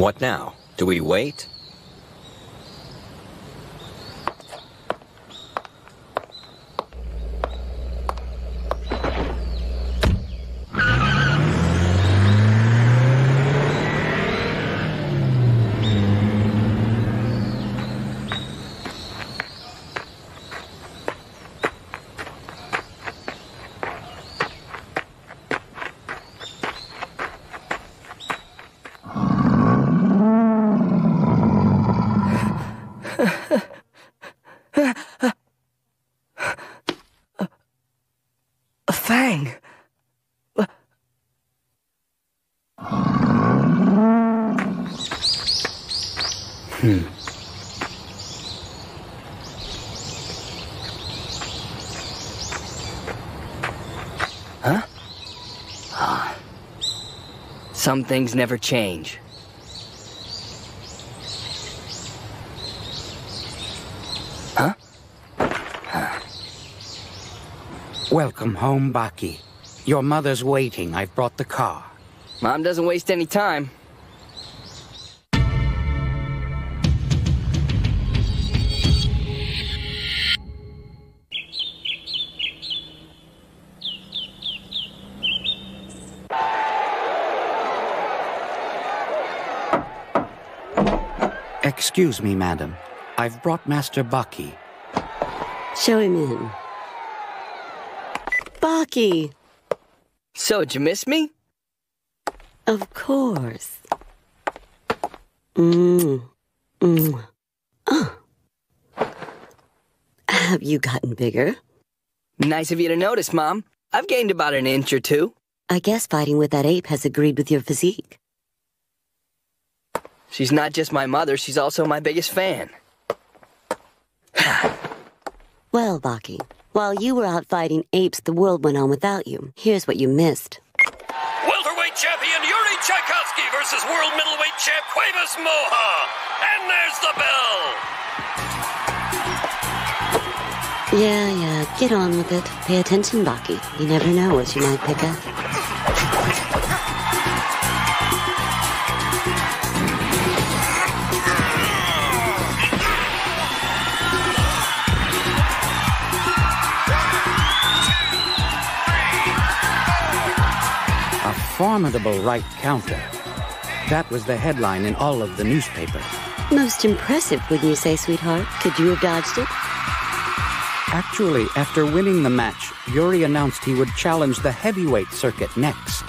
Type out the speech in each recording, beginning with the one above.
What now? Do we wait? A fang. Huh? Some things never change. Huh? Welcome home, Pakhi. Your mother's waiting. I've brought the car. Mom doesn't waste any time. Excuse me, madam. I've brought Master Pakhi. Show him in. Pakhi! So, did you miss me? Of course. Oh. Have you gotten bigger? Nice of you to notice, Mom. I've gained about an inch or two. I guess fighting with that ape has agreed with your physique. She's not just my mother, she's also my biggest fan. Well, Pakhi, while you were out fighting apes, the world went on without you. Here's what you missed. Welterweight champion Yuri Tchaikovsky versus world middleweight champ Cuevas Moha. And there's the bell. Yeah, get on with it. Pay attention, Pakhi. You never know what you might pick up. Formidable right counter. That was the headline in all of the newspapers. Most impressive, wouldn't you say, sweetheart? Could you have dodged it? Actually, after winning the match, Yuri announced he would challenge the heavyweight circuit next.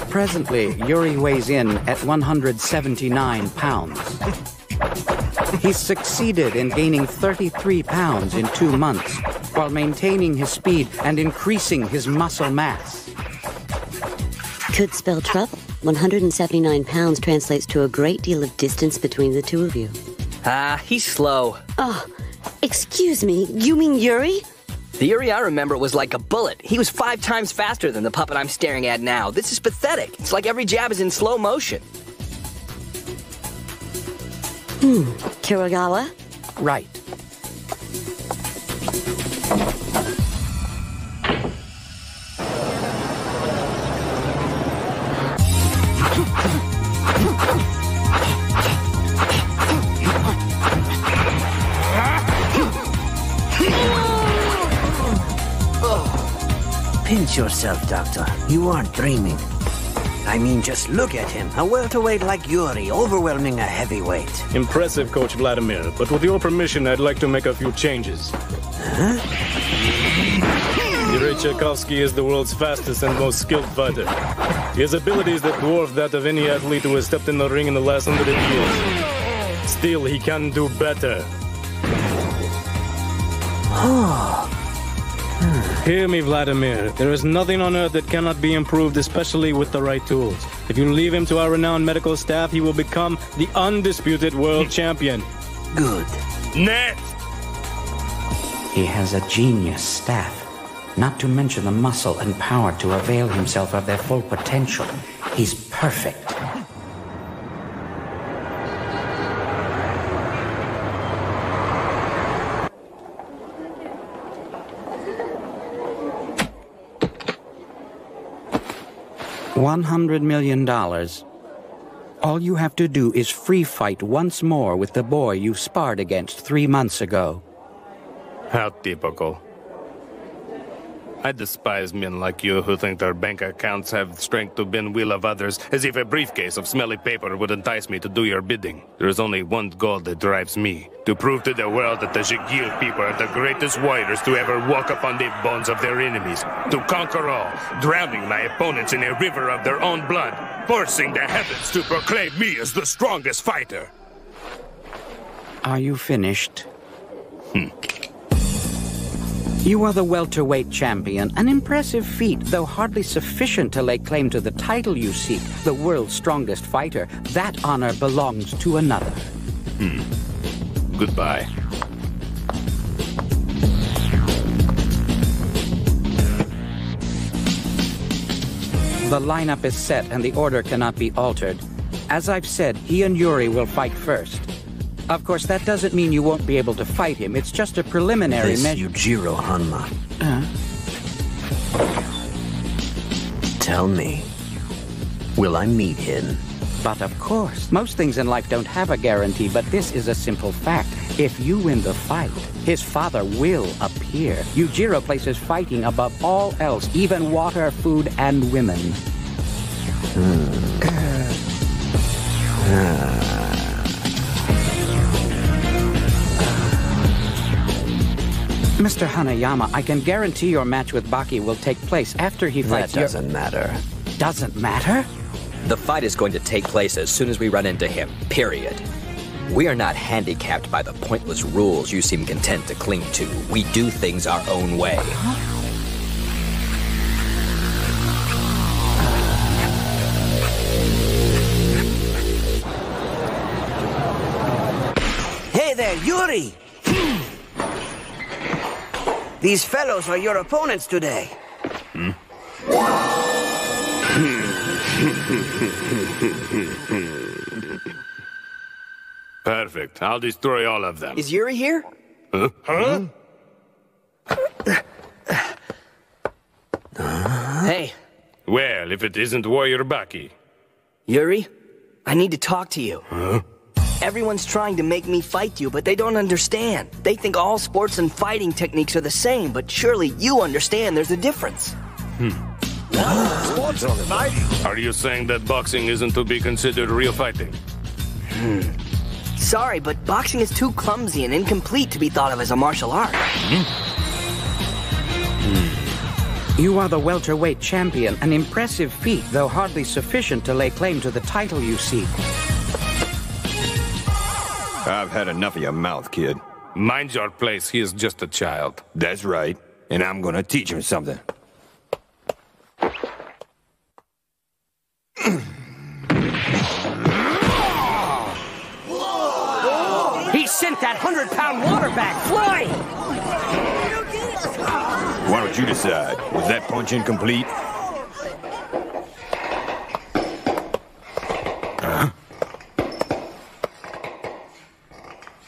Presently, Yuri weighs in at 179 pounds. He's succeeded in gaining 33 pounds in 2 months, while maintaining his speed and increasing his muscle mass. Could spell trouble. 179 pounds translates to a great deal of distance between the two of you. He's slow. Oh, excuse me, you mean Yuri? The Yuri I remember was like a bullet. He was 5 times faster than the puppet I'm staring at now. This is pathetic. It's like every jab is in slow motion. Kiragawa? Right. Pinch yourself, Doctor. You aren't dreaming. I mean, just look at him. A welterweight like Yuri overwhelming a heavyweight. Impressive, Coach Vladimir. But with your permission, I'd like to make a few changes. Huh? Yuri Tchaikovsky is the world's fastest and most skilled fighter. He has abilities that dwarf that of any athlete who has stepped in the ring in the last 100 years. Still, he can do better. Hear me, Vladimir. There is nothing on earth that cannot be improved, especially with the right tools. If you leave him to our renowned medical staff, he will become the undisputed world champion. Good. Next! He has a genius staff, not to mention the muscle and power to avail himself of their full potential. He's perfect. $100 million. All you have to do is free fight once more with the boy you sparred against 3 months ago. How typical. I despise men like you who think their bank accounts have strength to bend will of others, as if a briefcase of smelly paper would entice me to do your bidding. There is only one goal that drives me: to prove to the world that the Shigil people are the greatest warriors to ever walk upon the bones of their enemies. To conquer all, drowning my opponents in a river of their own blood, forcing the heavens to proclaim me as the strongest fighter. Are you finished? You are the welterweight champion, an impressive feat, though hardly sufficient to lay claim to the title you seek, the world's strongest fighter. That honor belongs to another. Goodbye. The lineup is set and the order cannot be altered. As I've said, he and Yuri will fight first. Of course, that doesn't mean you won't be able to fight him. It's just a preliminary measure. Yujiro Hanma. Tell me, will I meet him? But of course, most things in life don't have a guarantee, but this is a simple fact. If you win the fight, his father will appear. Yujiro places fighting above all else, even water, food, and women. Mr. Hanayama, I can guarantee your match with Pakhi will take place after he fights That doesn't matter. Doesn't matter? The fight is going to take place as soon as we run into him, period. We are not handicapped by the pointless rules you seem content to cling to. We do things our own way. Hey there, Yuri! These fellows are your opponents today. Perfect. I'll destroy all of them. Is Yuri here? Huh? Hey, Well, if it isn't Warrior Pakhi. Yuri, I need to talk to you. Everyone's trying to make me fight you, but they don't understand. They think all sports and fighting techniques are the same, but surely you understand there's a difference. Are you saying that boxing isn't to be considered real fighting? Sorry, but boxing is too clumsy and incomplete to be thought of as a martial art. You are the welterweight champion, an impressive feat, though hardly sufficient to lay claim to the title you seek. I've had enough of your mouth, kid. Mind your place, he is just a child. That's right. And I'm gonna teach him something. He sent that 100-pound water bag flying! Why don't you decide? Was that punch incomplete?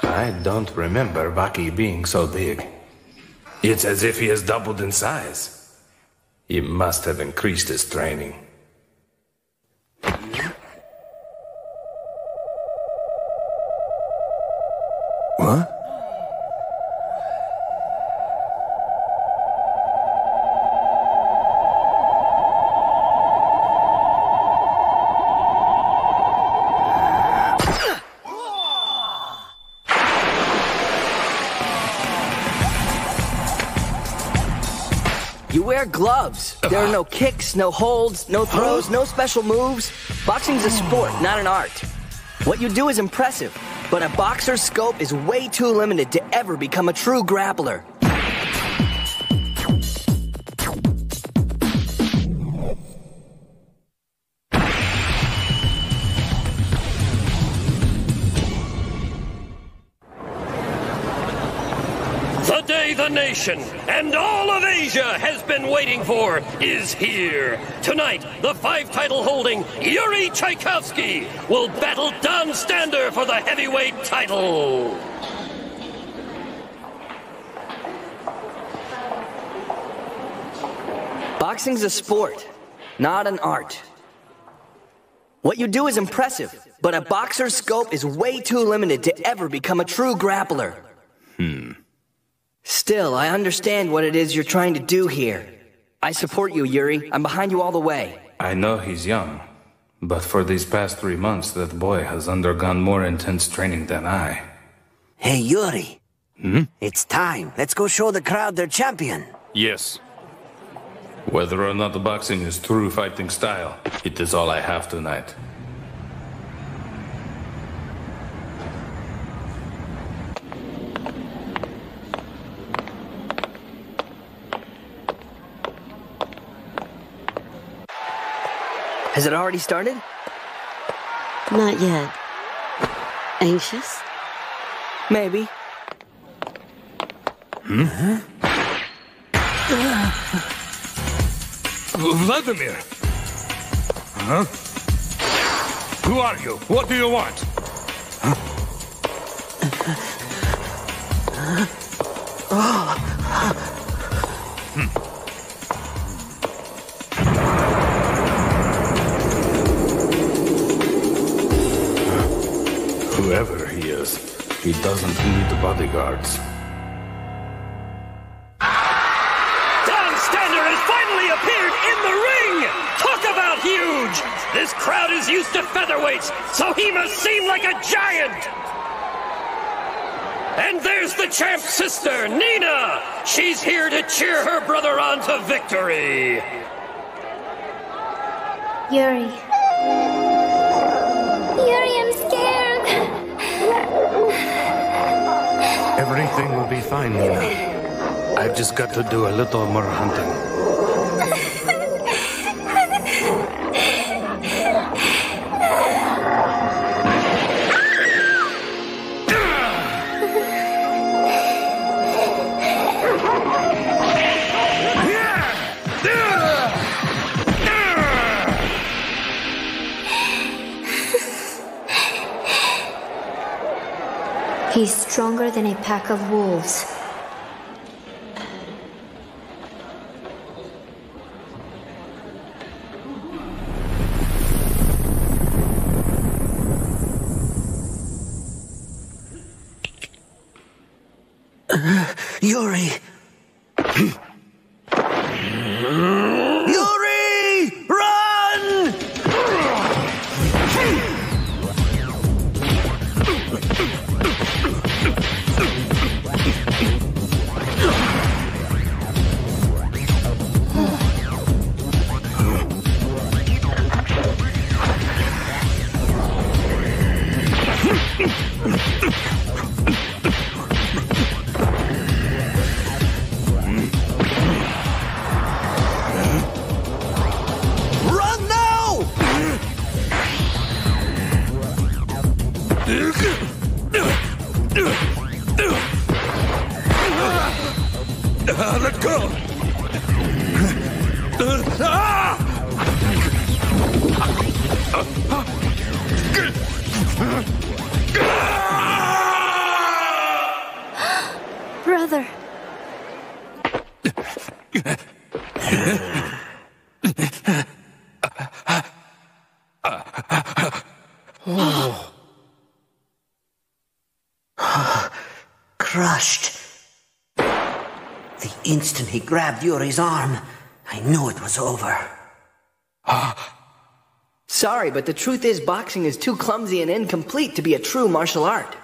I don't remember Pakhi being so big. It's as if he has doubled in size. He must have increased his training. What? You wear gloves. There are no kicks, no holds, no throws, no special moves. Boxing's a sport, not an art. What you do is impressive, but a boxer's scope is way too limited to ever become a true grappler. The day the nation and all of Asia has been waiting for is here. Tonight, the 5-title-holding Yuri Tchaikovsky will battle Don Stander for the heavyweight title. Boxing's a sport, not an art. What you do is impressive, but a boxer's scope is way too limited to ever become a true grappler. Still, I understand what it is you're trying to do here. I support you, Yuri. I'm behind you all the way. I know he's young, but for these past 3 months, that boy has undergone more intense training than I. Hey, Yuri. It's time. Let's go show the crowd their champion. Yes. Whether or not the boxing is true fighting style, it is all I have tonight. Has it already started? Not yet. Anxious? Maybe. Vladimir! Huh? Who are you? What do you want? Whoever he is, he doesn't need bodyguards. Finally appeared in the ring! Talk about huge! This crowd is used to featherweights, so he must seem like a giant! And there's the champ's sister, Nina! She's here to cheer her brother on to victory! Yuri. Yuri, I'm scared! Everything will be fine, Nina. I've just got to do a little more hunting. He's stronger than a pack of wolves. Yuri! Yuri! Run! Let go! Brother. Crushed. The instant he grabbed Yuri's arm, I knew it was over. Sorry, but the truth is boxing is too clumsy and incomplete to be a true martial art.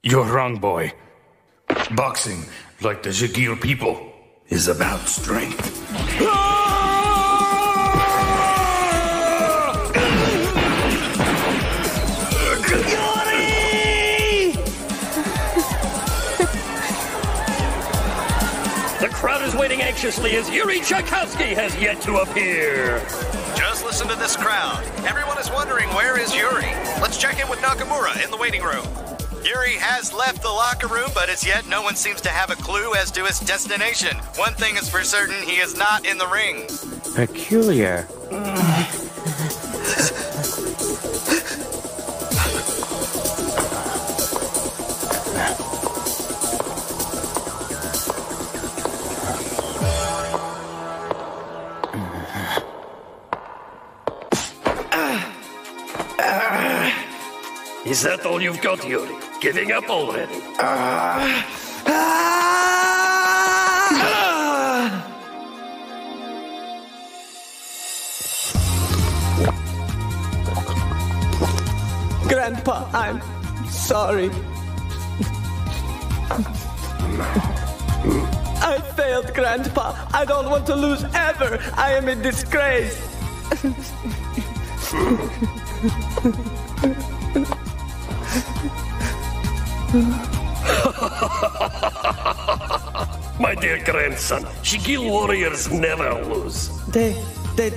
You're wrong, boy. Boxing, like the Jagir people, is about strength. The crowd is waiting anxiously as Yuri Tchaikovsky has yet to appear. Just listen to this crowd. Everyone is wondering, where is Yuri? Let's check in with Nakamura in the waiting room. Yuri has left the locker room, but as yet no one seems to have a clue as to his destination. One thing is for certain, he is not in the ring. Peculiar. Is that all you've got, Yuri? Giving up already? Grandpa, I'm sorry. I failed, Grandpa. I don't want to lose ever. I am in disgrace. My dear grandson, Shigil warriors never lose. They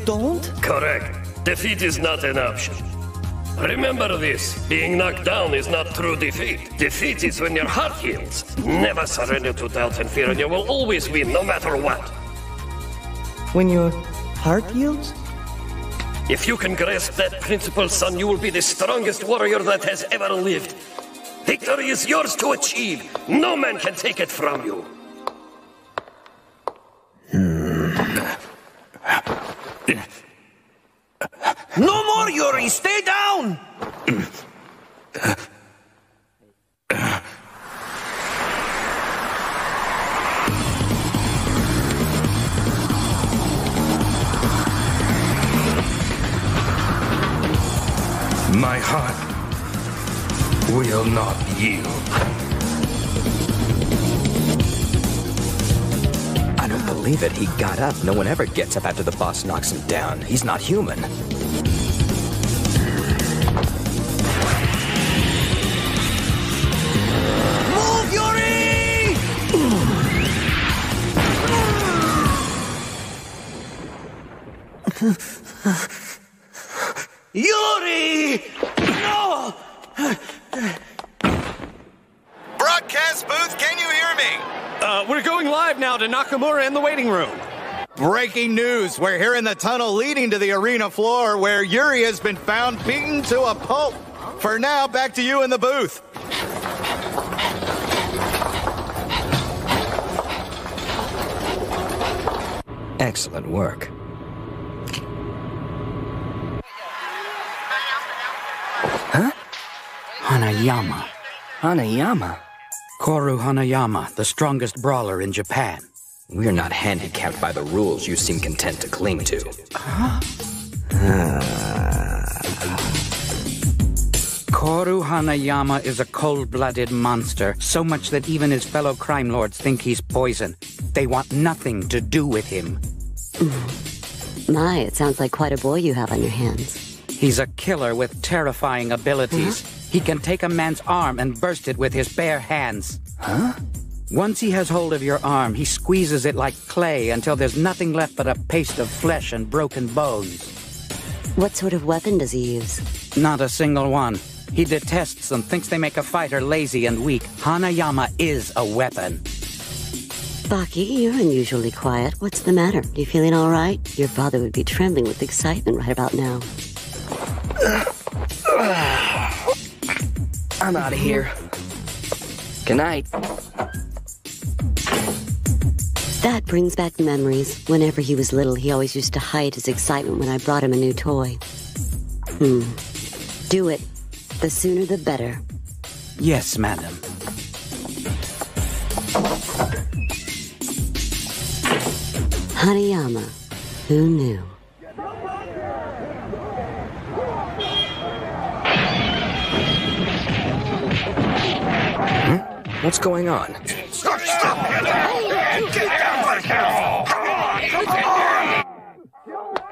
don't? Correct. Defeat is not an option. Remember this, being knocked down is not true defeat. Defeat is when your heart heals. Never surrender to doubt and fear, and you will always win, no matter what. When your heart heals? If you can grasp that principle, son, you will be the strongest warrior that has ever lived. Victory is yours to achieve. No man can take it from you. No more, Yuri! Stay down! My heart will not yield. I don't believe it. He got up. No one ever gets up after the boss knocks him down. He's not human. Move, Yuri! Yuri! No! Broadcast booth, can you hear me? We're going live now to Nakamura in the waiting room. Breaking news. We're here in the tunnel leading to the arena floor where Yuri has been found beaten to a pulp. For now, back to you in the booth. Excellent work. Huh? Hanayama. Hanayama? Koru Hanayama, the strongest brawler in Japan. We're not handicapped by the rules you seem content to cling to. Koru Hanayama is a cold-blooded monster, so much that even his fellow crime lords think he's poison. They want nothing to do with him. My, it sounds like quite a boy you have on your hands. He's a killer with terrifying abilities. He can take a man's arm and burst it with his bare hands. Huh? Once he has hold of your arm, he squeezes it like clay until there's nothing left but a paste of flesh and broken bones. What sort of weapon does he use? Not a single one. He detests them, thinks they make a fighter lazy and weak. Hanayama is a weapon. Pakhi, you're unusually quiet. What's the matter? You feeling all right? Your father would be trembling with excitement right about now. I'm out of here. Good night. That brings back memories. Whenever he was little, he always used to hide his excitement when I brought him a new toy. Do it. The sooner the better. Yes, madam. Hanayama. Who knew? What's going on?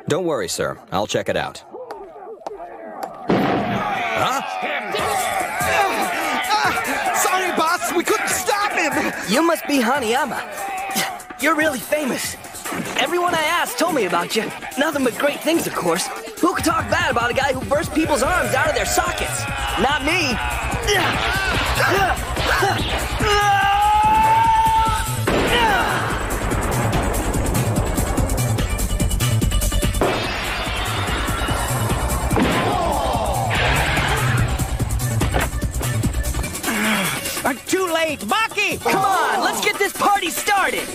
Don't worry, sir. I'll check it out. Huh? Sorry, boss. We couldn't stop him. You must be Hanayama. You're really famous. Everyone I asked told me about you. Nothing but great things, of course. Who could talk bad about a guy who burst people's arms out of their sockets? Not me. Too late! Pakhi! Come on, let's get this party started!